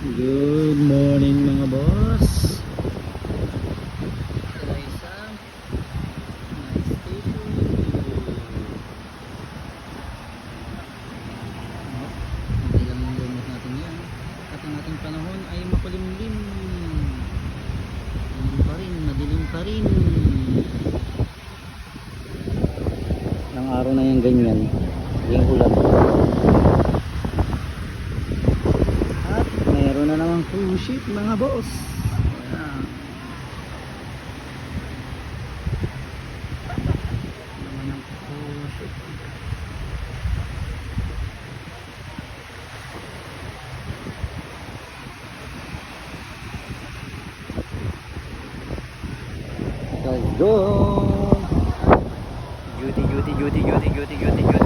Good morning mga boss. Ito ay isang nice day to you. Hindi lang yung lumot natin yan. At ang ating panahon ay makulimlim. Madilim pa rin, madilim pa rin. Ng araw na yung ganyan. Yung ulan. Meron na namang cruise ship mga boss. Ayan. Naman ang cruise ship. Let's go. Duty.